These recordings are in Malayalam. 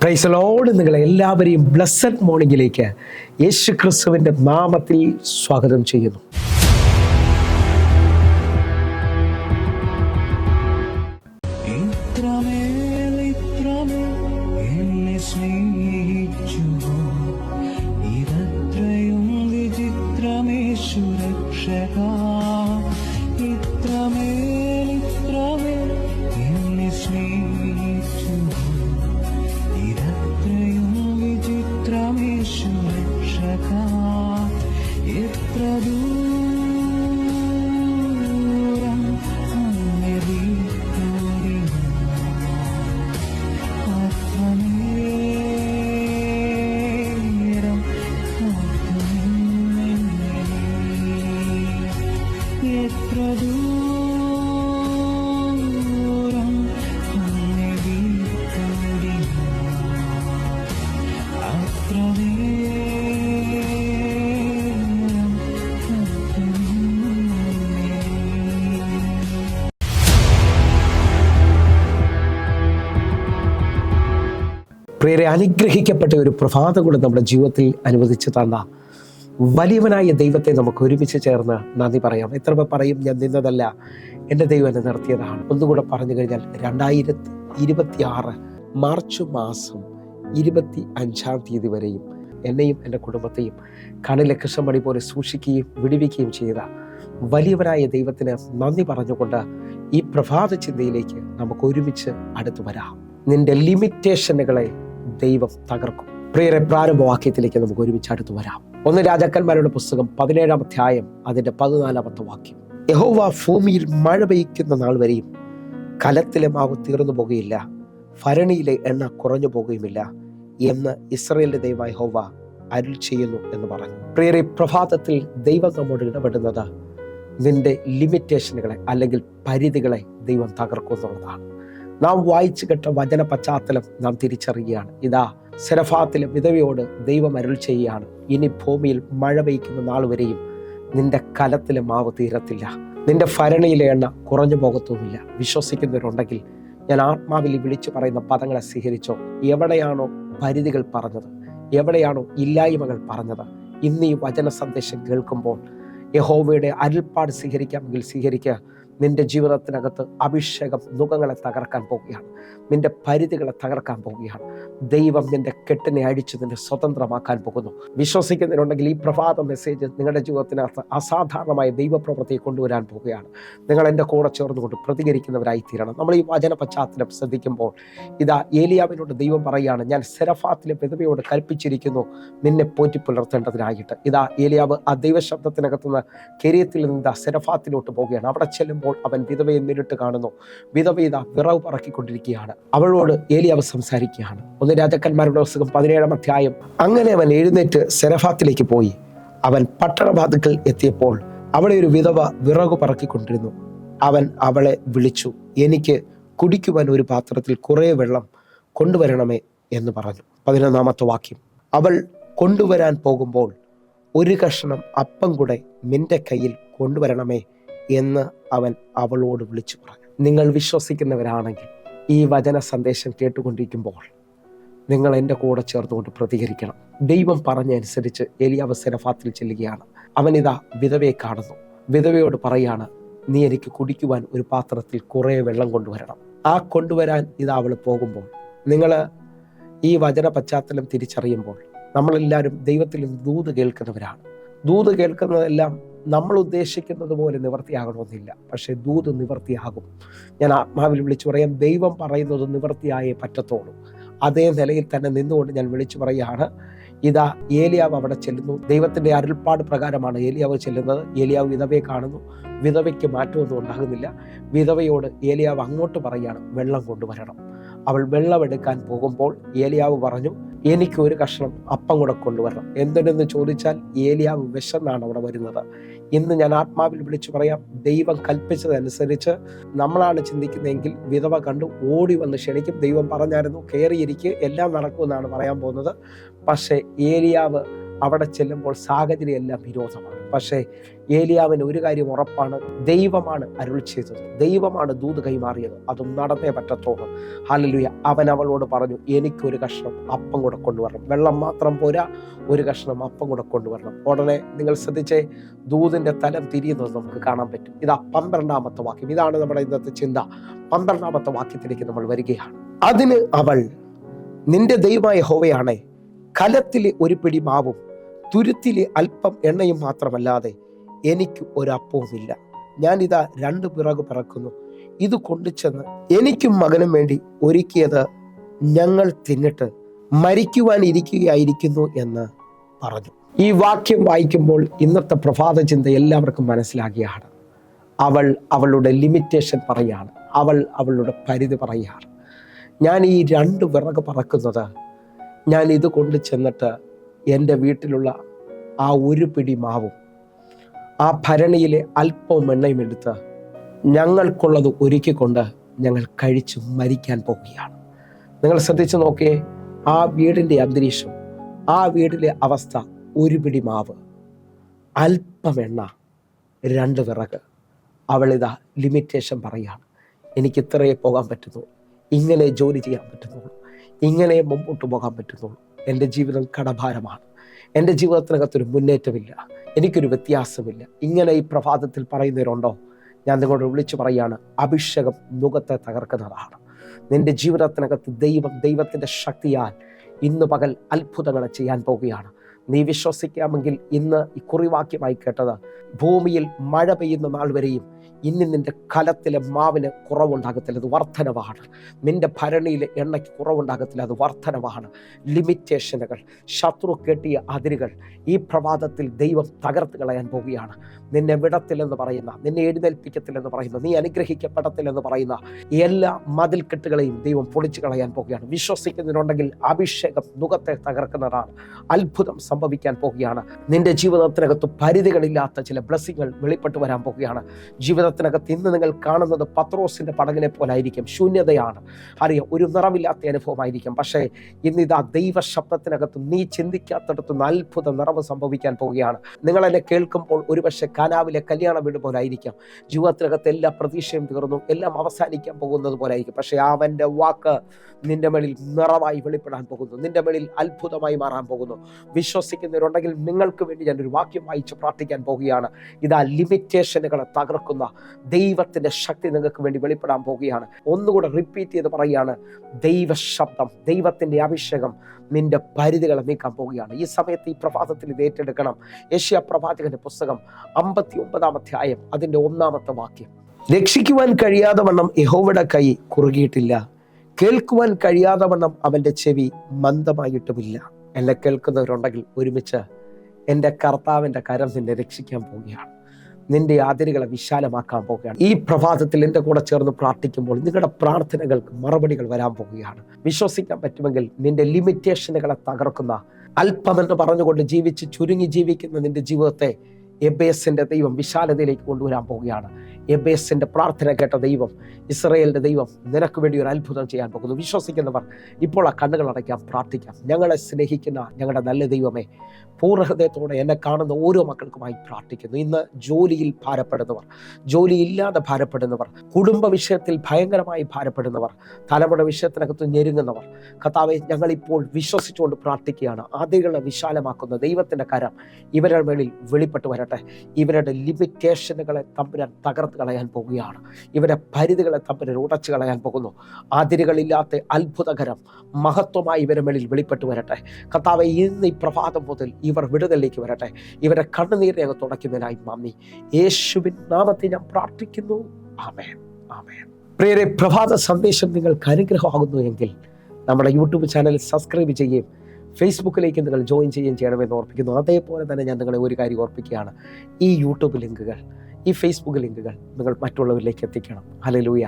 Praise the Lord. നിങ്ങളെ എല്ലാവരെയും ബ്ലെസ്സഡ് മോർണിംഗിലേക്ക് യേശു ക്രിസ്തുവിൻ്റെ നാമത്തിൽ സ്വാഗതം ചെയ്യുന്നു. പ്രിയരെ, അനുഗ്രഹിക്കപ്പെട്ട ഒരു പ്രഭാതം കൂടെ നമ്മുടെ ജീവിതത്തിൽ അനുവദിച്ചു തന്ന വലിയവനായ ദൈവത്തെ നമുക്ക് ഒരുമിച്ച് ചേർന്ന് നന്ദി പറയാം. എത്ര പേർ പറയും, ഞാൻ നിന്നതല്ല, എൻ്റെ ദൈവം എന്നെ നിർത്തിയതാണ്. ഒന്നുകൂടെ പറഞ്ഞു കഴിഞ്ഞാൽ 2026 മാർച്ച് മാസം 25-ാം തീയതി വരെയും എന്നെയും എൻ്റെ കുടുംബത്തെയും കണ്ണിലെ കൃഷ്ണമണി പോലെ സൂക്ഷിക്കുകയും വിടുവിക്കുകയും ചെയ്ത വലിയവനായ ദൈവത്തിന് നന്ദി പറഞ്ഞുകൊണ്ട് ഈ പ്രഭാത ചിന്തയിലേക്ക് നമുക്ക് ഒരുമിച്ച് അടുത്തു വരാം. നിന്റെ ലിമിറ്റേഷനുകളെ ദൈവം തകർക്കും. പ്രിയരെ, പ്രാരംഭവാക്യത്തിലേക്ക് നമുക്ക് ഒരുമിച്ച് അടുത്തു വരാം. 1 രാജാക്കന്മാരുടെ പുസ്തകം 17-ാം അധ്യായം അതിൻ്റെ 14-ാമത്തെ വാക്യം. യഹോവ ഭൂമിയിൽ മഴ പെയ്യ്ക്കുന്ന നാൾ വരെയും കലത്തിലെ മാവ് തീർന്നു പോകുകയില്ല, ഭരണിയിലെ എണ്ണ കുറഞ്ഞു പോകുകയുമില്ല എന്ന് ഇസ്രായേലിന്റെ ദൈവമായ യഹോവ അരുൾ ചെയ്യുന്നു എന്ന് പറഞ്ഞു. പ്രിയരെ, പ്രഭാതത്തിൽ ദൈവം നമ്മോട് ഇടപെടുന്നത് നിന്റെ ലിമിറ്റേഷനുകളെ അല്ലെങ്കിൽ പരിധികളെ ദൈവം തകർക്കുന്നുള്ളതാണ്. നാം വായിച്ചു കേട്ട വചന പശ്ചാത്തലം നാം തിരിച്ചറിയുകയാണ്. ഇതാ, സെരഫാത്തിലെ വിധവയോട് ദൈവം അരുൾ ചെയ്യുകയാണ്, ഇനി ഭൂമിയിൽ മഴ പെയ്യ്ക്കുന്ന നാൾ വരെയും നിന്റെ കലത്തിലെ മാവ് തീരത്തില്ല, നിന്റെ ഭരണിയിലെ എണ്ണ കുറഞ്ഞു പോകത്തുമില്ല. വിശ്വസിക്കുന്നവരുണ്ടെങ്കിൽ ഞാൻ ആത്മാവിൽ വിളിച്ചു പറയുന്ന പദങ്ങളെ സ്വീകരിച്ചോ. എവിടെയാണോ പരിധികൾ പറഞ്ഞത്, എവിടെയാണോ ഇല്ലായ്മകൾ പറഞ്ഞത്, ഇന്ന് ഈ വചന സന്ദേശം കേൾക്കുമ്പോൾ യഹോവയുടെ അരുൾപ്പാട് സ്വീകരിക്കാമെങ്കിൽ സ്വീകരിക്കുക. നിന്റെ ജീവിതത്തിനകത്ത് അഭിഷേകം നുഖങ്ങളെ തകർക്കാൻ പോവുകയാണ്, നിന്റെ പരിധികളെ തകർക്കാൻ പോവുകയാണ്. ദൈവം നിന്റെ കെട്ടിനെ അടിച്ച് നിന്നെ സ്വതന്ത്രമാക്കാൻ പോകുന്നു. വിശ്വസിക്കുന്നതിനുണ്ടെങ്കിൽ ഈ പ്രഭാത മെസ്സേജ് നിങ്ങളുടെ ജീവിതത്തിനകത്ത് അസാധാരണമായ ദൈവപ്രവൃത്തിയെ കൊണ്ടുവരാൻ പോവുകയാണ്. നിങ്ങൾ എൻ്റെ കൂടെ ചേർന്നുകൊണ്ട് പ്രതികരിക്കുന്നവരായി തീരണം. നമ്മൾ ഈ വചന പശ്ചാത്തലം ശ്രദ്ധിക്കുമ്പോൾ ഇതാ, ഏലിയാവിനോട് ദൈവം പറയുകയാണ്, ഞാൻ സെരഫാത്തിലെ വിധവയോട് കൽപ്പിച്ചിരിക്കുന്നു നിന്നെ പോറ്റി പുലർത്തേണ്ടതിനായിട്ട്. ഇതാ, ഏലിയാവ് ആ ദൈവശബ്ദത്തിനകത്തുനിന്ന് കെരീത്തിൽ നിന്ന് സെരഫാത്തിലോട്ട് പോവുകയാണ്. അവിടെ ചെല്ലുമ്പോൾ അവൻ വിധവയെ നേരിട്ട് കാണുന്നു. വിധവ ഇതാ വിറവ് പറക്കിക്കൊണ്ടിരിക്കുകയാണ്. അവളോട് ഏലിയാവ് സംസാരിക്കുകയാണ്. 1 രാജാക്കന്മാരുടെ പുസ്തകം 17-ാം അധ്യായം. അങ്ങനെ അവൻ എഴുന്നേറ്റ് സെരഫാത്തിലേക്ക് പോയി. അവൻ പട്ടണവാതിൽക്കൽ എത്തിയപ്പോൾ അവിടെ ഒരു വിധവ വിറകു പറക്കിക്കൊണ്ടിരുന്നു. അവൻ അവളെ വിളിച്ചു, എനിക്ക് കുടിക്കുവാൻ ഒരു പാത്രത്തിൽ കുറേ വെള്ളം കൊണ്ടുവരണമേ എന്ന് പറഞ്ഞു. 11-ാമത്തെ വാക്യം. അവൾ കൊണ്ടുവരാൻ പോകുമ്പോൾ ഒരു കഷ്ണം അപ്പം കൂടെ നിന്റെ കയ്യിൽ കൊണ്ടുവരണമേ എന്ന് അവൻ അവളോട് വിളിച്ചു പറഞ്ഞു. നിങ്ങൾ വിശ്വസിക്കുന്നവരാണെങ്കിൽ ഈ വചന സന്ദേശം കേട്ടുകൊണ്ടിരിക്കുമ്പോൾ നിങ്ങൾ എൻ്റെ കൂടെ ചേർന്നുകൊണ്ട് പ്രതികരിക്കണം. ദൈവം പറഞ്ഞനുസരിച്ച് ഏലിയാവ് സെരഫാത്തിൽ ചെല്ലുകയാണ്. അവനിതാ വിധവയെ കാണുന്നു. വിധവയോട് പറയാണ്, നീ എനിക്ക് കുടിക്കുവാൻ ഒരു പാത്രത്തിൽ കുറേ വെള്ളം കൊണ്ടുവരണം. ആ കൊണ്ടുവരാൻ ഇതാ അവൾ പോകുമ്പോൾ, നിങ്ങൾ ഈ വചന പശ്ചാത്തലം തിരിച്ചറിയുമ്പോൾ നമ്മളെല്ലാവരും ദൈവത്തിൽ നിന്ന് ദൂത് കേൾക്കുന്നവരാണ്. ദൂത് കേൾക്കുന്നതെല്ലാം നമ്മൾ ഉദ്ദേശിക്കുന്നത് പോലെ നിവർത്തിയാകണമെന്നില്ല, പക്ഷേ ദൂത് നിവർത്തിയാകും. ഞാൻ ആത്മാവിൽ വിളിച്ചു പറയാം, ദൈവം പറയുന്നത് നിവർത്തിയായേ പറ്റത്തുള്ളൂ. അതേ നിലയിൽ തന്നെ നിന്നുകൊണ്ട് ഞാൻ വിളിച്ചു പറയുകയാണ്, ഇതാ ഏലിയാവ് അവിടെ ചെല്ലുന്നു. ദൈവത്തിൻ്റെ അരുൾപ്പാട് പ്രകാരമാണ് ഏലിയാവ് ചെല്ലുന്നത്. ഏലിയാവ് വിധവയെ കാണുന്നു. വിധവയ്ക്ക് മാറ്റമൊന്നും ഉണ്ടാകുന്നില്ല. വിധവയോട് ഏലിയാവ് അങ്ങോട്ട് പറയുകയാണ്, വെള്ളം കൊണ്ടുവരണം. അവൾ വെള്ളമെടുക്കാൻ പോകുമ്പോൾ ഏലിയാവ് പറഞ്ഞു, എനിക്ക് ഒരു കഷ്ണം അപ്പം കൂടെ കൊണ്ടുവരണം. എന്തിനെന്ന് ചോദിച്ചാൽ ഏലിയാവ് വിശന്നാണ് അവിടെ വരുന്നത്. ഇന്ന് ഞാൻ ആത്മാവിൽ വിളിച്ചു പറയാം, ദൈവം കൽപ്പിച്ചതനുസരിച്ച് നമ്മളാണ് ചിന്തിക്കുന്നതെങ്കിൽ വിധവ കണ്ടു ഓടി വന്ന് ക്ഷണിക്കും. ദൈവം പറഞ്ഞായിരുന്നു, കയറിയിരിക്കുക, എല്ലാം നടക്കുമെന്നാണ് പറയാൻ പോകുന്നത്. പക്ഷേ ഏലിയാവ് അവിടെ ചെല്ലുമ്പോൾ സാഹചര്യം എല്ലാം വിരോധമാണ്. പക്ഷേ ഏലിയാവിന് ഒരു കാര്യം ഉറപ്പാണ്, ദൈവമാണ് അരുൾ ചെയ്തത്, ദൈവമാണ് ദൂത് കൈമാറിയത്, അതും നടന്നേ പറ്റത്തുള്ളൂ. ഹല്ലേലൂയ. അവൻ അവളോട് പറഞ്ഞു, എനിക്കൊരു കഷ്ണം അപ്പം കൂടെ കൊണ്ടുവരണം, വെള്ളം മാത്രം പോരാ, ഒരു കഷ്ണം അപ്പം കൂടെ കൊണ്ടുവരണം. ഉടനെ നിങ്ങൾ ശ്രദ്ധിച്ചേ, ദൂതിന്റെ തലം തിരിയുന്നത് നമുക്ക് കാണാൻ പറ്റും. ഇതാ 12ാമത്തെ വാക്യം. ഇതാണ് നമ്മുടെ ഇന്നത്തെ ചിന്ത. 12ാമത്തെ വാക്യത്തിലേക്ക് നമ്മൾ വരികയാണ്. അതിന് അവൾ, നിന്റെ ദൈവമായ യഹോവയാണേ, കലത്തിലെ ഒരു പിടി മാവും തുരുത്തിലെ അല്പം എണ്ണയും മാത്രമല്ലാതെ എനിക്ക് ഒരപ്പവുമില്ല. ഞാനിതാ 2 പിറക് പിറക്കുന്നു, ഇത് കൊണ്ടുചെന്ന് എനിക്കും മകനും വേണ്ടി ഒരുക്കിയത് ഞങ്ങൾ തിന്നിട്ട് മരിക്കുവാൻ ഇരിക്കുകയായിരിക്കുന്നു എന്ന് പറഞ്ഞു. ഈ വാക്യം വായിക്കുമ്പോൾ ഇന്നത്തെ പ്രഭാത ചിന്ത എല്ലാവർക്കും മനസ്സിലാകിയാണ്. അവൾ അവളുടെ ലിമിറ്റേഷൻ പറയാണ്, അവൾ അവളുടെ പരിധി പറയാണ്. ഞാൻ ഈ 2 വിറക് പറക്കുന്നത്, ഞാൻ ഇത് കൊണ്ട് ചെന്നിട്ട് എൻ്റെ വീട്ടിലുള്ള ആ ഒരു പിടി മാവും ആ ഭരണിയിലെ അല്പവും എണ്ണയും എടുത്ത് ഞങ്ങൾക്കുള്ളത് ഒരുക്കിക്കൊണ്ട് ഞങ്ങൾ കഴിച്ച് മരിക്കാൻ പോവുകയാണ്. നിങ്ങൾ ശ്രദ്ധിച്ചു നോക്കിയേ, ആ വീടിൻ്റെ അന്തരീക്ഷം, ആ വീടിലെ അവസ്ഥ, ഒരു പിടി മാവ്, അല്പം എണ്ണ, 2 വിറക്. അവളിതാ ലിമിറ്റേഷൻ പറയാണ്, എനിക്ക് ഇത്രയേ പോകാൻ പറ്റുന്നുള്ളൂ, ഇങ്ങനെ ജോലി ചെയ്യാൻ പറ്റുന്നുള്ളൂ, ഇങ്ങനെ മുമ്പോട്ട് പോകാൻ പറ്റുന്നുള്ളൂ. എൻ്റെ ജീവിതം കടഭാരമാണ്, എൻ്റെ ജീവിതത്തിനകത്തൊരു മുന്നേറ്റമില്ല, എനിക്കൊരു വ്യത്യാസമില്ല. ഇങ്ങനെ ഈ പ്രഭാതത്തിൽ പറയുന്നവരുണ്ടോ? ഞാൻ നിങ്ങളോട് വിളിച്ചു പറയാണ്, അഭിഷേകം നുകത്തെ തകർക്കുന്നതാണ്. നിന്റെ ജീവിതത്തിനകത്ത് ദൈവത്തിൻ്റെ ശക്തിയാൽ ഇന്ന് പകൽ അത്ഭുതങ്ങൾ ചെയ്യാൻ പോവുകയാണ്. നീ വിശ്വസിക്കാമെങ്കിൽ ഇന്ന് ഈ കുറിവാക്യമായി കേട്ടത്, ഭൂമിയിൽ മഴ പെയ്യുന്ന നാൾ വരെയും ഇനി നിന്റെ കലത്തിലെ മാവിന് കുറവുണ്ടാകത്തില്ല, അത് വർധനവാണ്. നിന്റെ ഭരണിയിലെ എണ്ണയ്ക്ക് കുറവുണ്ടാകത്തില്ല, അത് വർധനവാണ്. ലിമിറ്റേഷനുകൾ, ശത്രു കെട്ടിയ അതിരുകൾ ഈ പ്രഭാതത്തിൽ ദൈവം തകർത്ത് കളയാൻ പോവുകയാണ്. നിന്നെ വിടത്തില്ലെന്ന് പറയുന്ന, നിന്നെ എഴുന്നേൽപ്പിക്കത്തില്ലെന്ന് പറയുന്ന, നീ അനുഗ്രഹിക്കപ്പെടത്തില്ലെന്ന് പറയുന്ന എല്ലാ മതിൽക്കെട്ടുകളെയും ദൈവം പൊളിച്ചു കളയാൻ പോവുകയാണ്. വിശ്വസിക്കുന്നതിനുണ്ടെങ്കിൽ അഭിഷേകം നുകത്തെ തകർക്കുന്നതാണ്. അത്ഭുതം സംഭവിക്കാൻ പോവുകയാണ്. നിന്റെ ജീവിതത്തിനകത്ത് പരിധികളില്ലാത്ത ചില ബ്ലെസ്സിങ്ങൾ വെളിപ്പെട്ട് വരാൻ പോവുകയാണ്. ജീവിതത്തിനകത്ത് ഇന്ന് നിങ്ങൾ കാണുന്നത് പത്രോസിന്റെ പടകിനെ പോലായിരിക്കും, ശൂന്യതയാണ്, അറിയാം, ഒരു നിറവില്ലാത്ത അനുഭവമായിരിക്കും. പക്ഷേ ഇന്നിതാ ദൈവ ശബ്ദത്തിനകത്ത് നീ ചിന്തിക്കാത്തടത്തുനിന്ന് അത്ഭുത നിറവ് സംഭവിക്കാൻ പോവുകയാണ്. നിങ്ങൾ എന്നെ കേൾക്കുമ്പോൾ ഒരുപക്ഷെ കാനാവിലെ കല്യാണ വീട് പോലായിരിക്കാം. ജീവിതത്തിനകത്ത് എല്ലാ പ്രതീക്ഷയും തീർന്നു, എല്ലാം അവസാനിക്കാൻ പോകുന്നത് പോലായിരിക്കും. പക്ഷേ അവൻ്റെ വാക്ക് നിന്റെ മേളിൽ നിറവായി വെളിപ്പെടാൻ പോകുന്നു, നിന്റെ മേളിൽ അത്ഭുതമായി മാറാൻ പോകുന്നു. വിശ്വസിക്കുന്നവരുണ്ടെങ്കിൽ നിങ്ങൾക്ക് വേണ്ടി ഞാനൊരു വാക്യം വായിച്ച് പ്രാർത്ഥിക്കാൻ പോവുകയാണ്. ഇതാ ലിമിറ്റേഷനുകളെ തകർക്കുന്ന ദൈവത്തിന്റെ ശക്തി നിങ്ങൾക്ക് വേണ്ടി വെളിപ്പെടാൻ പോവുകയാണ്. ഒന്നുകൂടെ റിപ്പീറ്റ് ചെയ്ത് പറയുകയാണ്, ദൈവ ശബ്ദം, ദൈവത്തിന്റെ അഭിഷേകം നിന്റെ പരിധികളെ നീക്കാൻ പോവുകയാണ്. ഈ സമയത്ത് ഈ പ്രഭാതത്തിൽ ഇത് ഏറ്റെടുക്കണം. യെശയ്യാ പ്രവാചകന്റെ പുസ്തകം 59-ാം അധ്യായം അതിന്റെ 1-ാമത്തെ വാക്യം. രക്ഷിക്കുവാൻ കഴിയാതെ വണ്ണം യഹോവയുടെ കൈ കുറുകിയിട്ടില്ല, കേൾക്കുവാൻ കഴിയാതെ വണ്ണം അവന്റെ ചെവി മന്ദമായിട്ടുമില്ല. എന്നെ കേൾക്കുന്നവരുണ്ടെങ്കിൽ ഒരുമിച്ച് എൻ്റെ കർത്താവിൻ്റെ കരം നിന്നെ രക്ഷിക്കാൻ പോവുകയാണ്, നിന്റെ അതിരുകളെ വിശാലമാക്കാൻ പോവുകയാണ്. ഈ പ്രഭാതത്തിൽ എൻ്റെ കൂടെ ചേർന്ന് പ്രാർത്ഥിക്കുമ്പോൾ നിങ്ങളുടെ പ്രാർത്ഥനകൾക്ക് മറുപടികൾ വരാൻ പോവുകയാണ്. വിശ്വസിക്കാൻ പറ്റുമെങ്കിൽ നിന്റെ ലിമിറ്റേഷനുകളെ തകർക്കുന്ന, അല്പമെന്ന് പറഞ്ഞുകൊണ്ട് ജീവിച്ച് ചുരുങ്ങി ജീവിക്കുന്ന നിന്റെ ജീവിതത്തെ എബേസിന്റെ ദൈവം വിശാലതയിലേക്ക് കൊണ്ടുവരാൻ പോവുകയാണ്. എബേസിന്റെ പ്രാർത്ഥന കേട്ട ദൈവം, ഇസ്രായേലിന്റെ ദൈവം നിനക്ക് വേണ്ടി ഒരു അത്ഭുതം ചെയ്യാൻ പോകുന്നു. വിശ്വസിക്കുന്നവർ ഇപ്പോൾ ആ കണ്ണുകൾ അടയ്ക്കാം, പ്രാർത്ഥിക്കാം. ഞങ്ങളെ സ്നേഹിക്കുന്ന ഞങ്ങളുടെ നല്ല ദൈവമേ, പൂർണ്ണഹൃദയത്തോടെ എന്നെ കാണുന്ന ഓരോ മക്കൾക്കുമായി പ്രാർത്ഥിക്കുന്നു. ഇന്ന് ജോലിയിൽ ഭാരപ്പെടുന്നവർ, ജോലിയില്ലാതെ ഭാരപ്പെടുന്നവർ, കുടുംബ വിഷയത്തിൽ ഭയങ്കരമായി ഭാരപ്പെടുന്നവർ, തലമുറ വിഷയത്തിനകത്ത് ഞെരുങ്ങുന്നവർ, കർത്താവേ ഞങ്ങളിപ്പോൾ വിശ്വസിച്ചുകൊണ്ട് പ്രാർത്ഥിക്കുകയാണ്. അതിരുകളെ വിശാലമാക്കുന്ന ദൈവത്തിന്റെ കരം ഇവരുടെ മേളിൽ വെളിപ്പെട്ട് വരട്ടെ. ഇവരുടെ ലിമിറ്റേഷനുകളെ തമ്പുരാൻ തകർത്ത് കളയാൻ പോകുകയാണ്. ഇവരുടെ പരിധികളെ തമ്പുരാൻ ഉടച്ചു കളയാൻ പോകുന്നു. അതിരുകളില്ലാത്ത അത്ഭുതകരം മഹത്വമായി ഇവരുടെ മേളിൽ വെളിപ്പെട്ട് വരട്ടെ. കർത്താവേ, ഇന്ന് ഈ പ്രഭാതം മുതൽ ഇവർ വിടുതലിലേക്ക് വരട്ടെ. ഇവരുടെ കണ്ണുനീരിനെ അങ്ങ് തുടയ്ക്കുന്നതിനായി മമ്മി യേശുവിൻ നാമത്തിൽ ഞാൻ പ്രാർത്ഥിക്കുന്നു. ആമേൻ, ആമേൻ. പ്രിയരെ, പ്രഭാത സന്ദേശം നിങ്ങൾക്ക് അനുഗ്രഹമാകുന്നു എങ്കിൽ നമ്മുടെ യൂട്യൂബ് ചാനൽ സബ്സ്ക്രൈബ് ചെയ്യുകയും ഫേസ്ബുക്കിലേക്ക് നിങ്ങൾ ജോയിൻ ചെയ്യുകയും ചെയ്യണമെന്ന് ഓർപ്പിക്കുന്നു. അതേപോലെ തന്നെ ഞാൻ നിങ്ങളെ ഒരു കാര്യം ഓർപ്പിക്കുകയാണ്, ഈ യൂട്യൂബ് ലിങ്കുകൾ, ഈ ഫേസ്ബുക്ക് ലിങ്കുകൾ നിങ്ങൾ മറ്റുള്ളവരിലേക്ക് എത്തിക്കണം. ഹല്ലേലൂയ.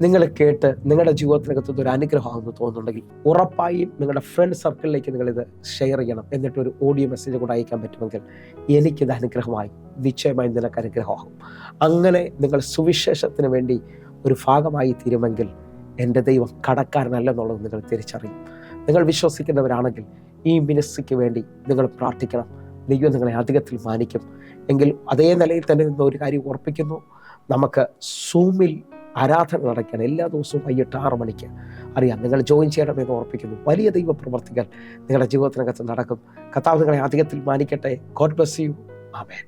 നിങ്ങൾ കേട്ട് നിങ്ങളുടെ ജീവിതത്തിനകത്ത് ഒരു അനുഗ്രഹമാണെന്ന് തോന്നുന്നുണ്ടെങ്കിൽ ഉറപ്പായും നിങ്ങളുടെ ഫ്രണ്ട് സർക്കിളിലേക്ക് നിങ്ങളിത് ഷെയർ ചെയ്യണം. എന്നിട്ടൊരു ഓഡിയോ മെസ്സേജ് കൂടെ അയക്കാൻ പറ്റുമെങ്കിൽ എനിക്കിത് അനുഗ്രഹമായി, നിശ്ചയമായും നിനക്ക് അനുഗ്രഹമാകും. അങ്ങനെ നിങ്ങൾ സുവിശേഷത്തിന് വേണ്ടി ഒരു ഭാഗമായി തീരുമെങ്കിൽ എൻ്റെ ദൈവം കടക്കാരനല്ലെന്നുള്ളത് നിങ്ങൾ തിരിച്ചറിയും. നിങ്ങൾ വിശ്വസിക്കുന്നവരാണെങ്കിൽ ഈ മിനിസ്ട്രിക്ക് വേണ്ടി നിങ്ങൾ പ്രാർത്ഥിക്കണം. ദൈവം നിങ്ങളെ അധികത്തിൽ മാനിക്കും. എങ്കിൽ അതേ നിലയിൽ തന്നെ നിന്ന് ഒരു കാര്യം ഉറപ്പിക്കുന്നു, നമുക്ക് സൂമിൽ ആരാധന നടക്കുകയാണ് എല്ലാ ദിവസവും വൈകിട്ട് 6 മണിക്ക്. അറിയാം, നിങ്ങൾ ജോയിൻ ചെയ്യണമെന്ന് ഓർപ്പിക്കുന്നു. വലിയ ദൈവ പ്രവർത്തികൾ നിങ്ങളുടെ ജീവിതത്തിനകത്ത് നടക്കും. കർത്താവ് നിങ്ങളെ അധികത്തിൽ മാനിക്കട്ടെ. God bless you. ആമേൻ.